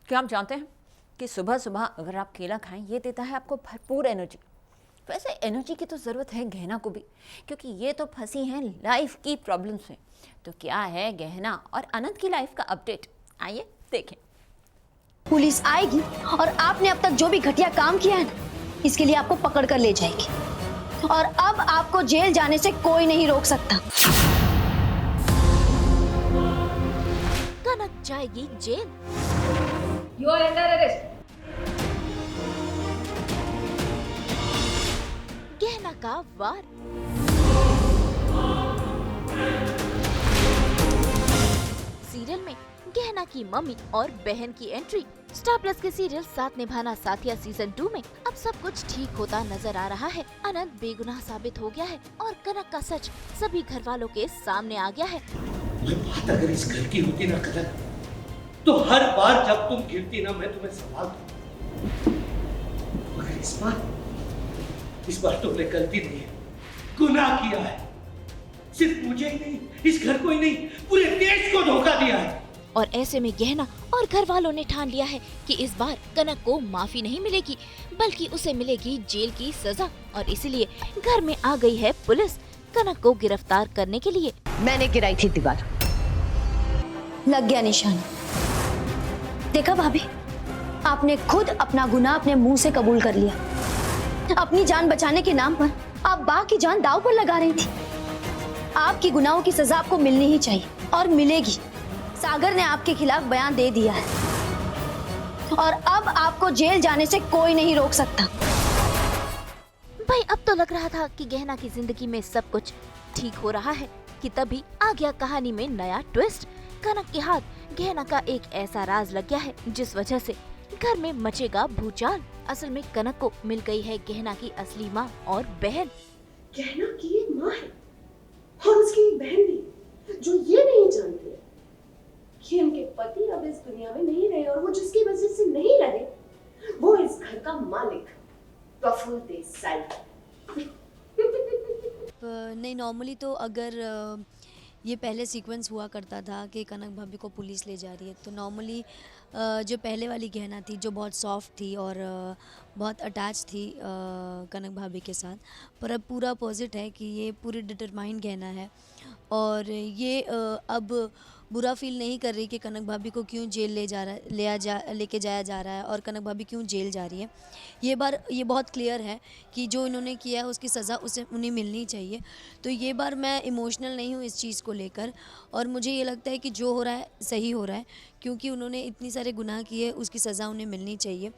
क्या आप जानते हैं कि सुबह सुबह अगर आप केला खाएं ये देता है आपको भरपूर एनर्जी। वैसे एनर्जी की तो ज़रूरत है गहना को भी, क्योंकि ये तो फंसी हैं लाइफ की प्रॉब्लम्स में। तो क्या है गहना और अनंत की लाइफ का अपडेट, आइए देखें। पुलिस आएगी और आपने अब तक जो भी घटिया काम किया है ना, इसके लिए आपको पकड़ कर ले जाएगी और अब आपको जेल जाने से कोई नहीं रोक सकता। कनक जाएगी jail. You are under arrest. गहना का वार। सीरियल में गहना की मम्मी और बहन की एंट्री। स्टार प्लस के सीरियल साथ निभाना साथिया सीजन 2 में अब सब कुछ ठीक होता नजर आ रहा है। अनंत बेगुनाह साबित हो गया है और कनक का सच सभी घर वालों के सामने आ गया है। ये बात अगर इस घर की होती ना कदर, तो हर बार जब तुम गिरती ना मैं तुम्हें संभालता। मगर इस बार तुमने गलती नहीं है, गुनाह किया है। सिर्फ मुझे ही नहीं, इस घर को ही नहीं, पूरे देश को धोखा दिया है। और ऐसे में गहना और घर वालों ने ठान लिया है कि इस बार कनक को माफी नहीं मिलेगी, बल्कि उसे मिलेगी जेल की सजा। और इसीलिए घर में आ गई है पुलिस कनक को गिरफ्तार करने के लिए। मैंने गिराई थी दीवार, लग गया निशान। देखा भाभी, आपने खुद अपना गुनाह अपने मुंह से कबूल कर लिया। अपनी जान बचाने के नाम पर आप बा की जान दांव पर लगा रही थी। आपकी गुनाहों की सजा आपको मिलनी ही चाहिए और मिलेगी। सागर ने आपके खिलाफ बयान दे दिया है और अब आपको जेल जाने से कोई नहीं रोक सकता। भाई अब तो लग रहा था कि गहना की जिंदगी में सब कुछ ठीक हो रहा है कि तभी आ गया कहानी में नया ट्विस्ट। कनक के हाथ गहना का एक ऐसा राज लग गया है जिस वजह से घर में मचेगा भूचाल। असल में कनक को मिल गई है गहना की असली माँ और बहन। गहना की एक माँ है और उसकी एक बहन भी, जो ये नहीं जानती है कि उनके पति अब इस दुनिया में नहीं रहे और वो जिसकी वजह से नहीं रहे वो इस घर का मालिक प्रफुल्ल देसाई। नहीं, नॉर्मली तो अगर ये पहले सीक्वेंस हुआ करता था कि कनक भाभी को पुलिस ले जा रही है, तो नॉर्मली जो पहले वाली गहना थी जो बहुत सॉफ्ट थी और बहुत अटैच थी कनक भाभी के साथ, पर अब पूरा अपोजिट है कि ये पूरी डिटरमाइंड गहना है और ये अब बुरा फील नहीं कर रही कि कनक भाभी को क्यों जेल लेके जाया जा रहा है और कनक भाभी क्यों जेल जा रही है। ये बहुत क्लियर है कि जो इन्होंने किया है उसकी सज़ा उन्हें मिलनी चाहिए। तो ये बार मैं इमोशनल नहीं हूँ इस चीज़ को लेकर और मुझे ये लगता है कि जो हो रहा है सही हो रहा है, क्योंकि उन्होंने इतनी सारे गुनाह किए, उसकी सज़ा उन्हें मिलनी चाहिए।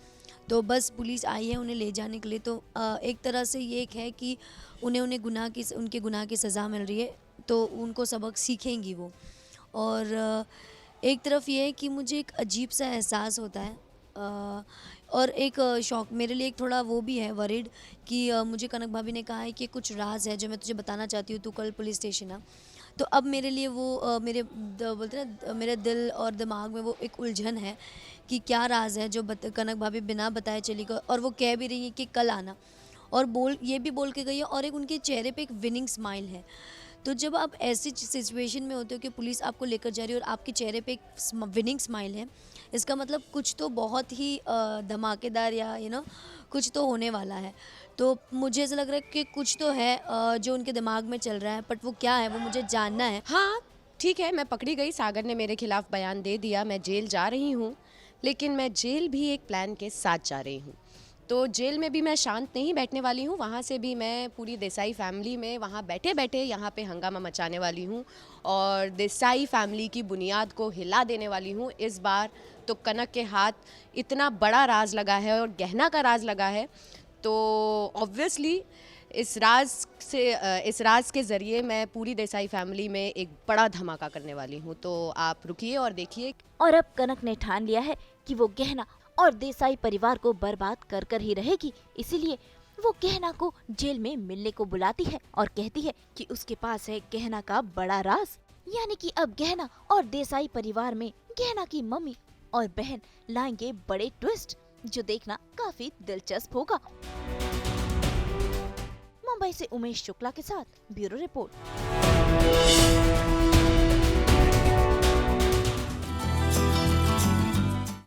तो बस पुलिस आई है उन्हें ले जाने के लिए, तो एक तरह से ये एक है कि उनके गुनाह की सज़ा मिल रही है, तो उनको सबक सीखेंगी वो। और एक तरफ ये है कि मुझे एक अजीब सा एहसास होता है और एक शौक मेरे लिए एक थोड़ा वो भी है, वरीड कि मुझे कनक भाभी ने कहा है कि कुछ राज है जो मैं तुझे बताना चाहती हूँ, तू कल पुलिस स्टेशन आ। तो अब मेरे लिए वो बोलते ना मेरे दिल और दिमाग में वो एक उलझन है कि क्या राज है जो कनक भाभी बिना बताए चली गई और वो कह भी रही है कि कल आना, और ये भी बोल के गई है और एक उनके चेहरे पे एक विनिंग स्माइल है। तो जब आप ऐसी सिचुएशन में होते हो कि पुलिस आपको लेकर जा रही है और आपके चेहरे पे एक विनिंग स्माइल है, इसका मतलब कुछ तो बहुत ही धमाकेदार या कुछ तो होने वाला है। तो मुझे ऐसा लग रहा है कि कुछ तो है जो उनके दिमाग में चल रहा है, बट वो क्या है वो मुझे जानना है। हाँ ठीक है, मैं पकड़ी गई, सागर ने मेरे खिलाफ बयान दे दिया, मैं जेल जा रही हूँ, लेकिन मैं जेल भी एक प्लान के साथ जा रही हूँ। तो जेल में भी मैं शांत नहीं बैठने वाली हूँ, वहाँ से भी मैं पूरी देसाई फैमिली में वहाँ बैठे बैठे यहाँ पे हंगामा मचाने वाली हूँ और देसाई फैमिली की बुनियाद को हिला देने वाली हूँ। इस बार तो कनक के हाथ इतना बड़ा राज लगा है और गहना का राज लगा है, तो ऑब्वियसली इस राज के ज़रिए मैं पूरी देसाई फैमिली में एक बड़ा धमाका करने वाली हूँ। तो आप रुकिए और देखिए। और अब कनक ने ठान लिया है कि वो गहना और देसाई परिवार को बर्बाद कर ही रहेगी। इसीलिए वो गहना को जेल में मिलने को बुलाती है और कहती है कि उसके पास है गहना का बड़ा राज। यानी कि अब गहना और देसाई परिवार में गहना की मम्मी और बहन लाएंगे बड़े ट्विस्ट, जो देखना काफी दिलचस्प होगा। मुंबई से उमेश शुक्ला के साथ ब्यूरो रिपोर्ट।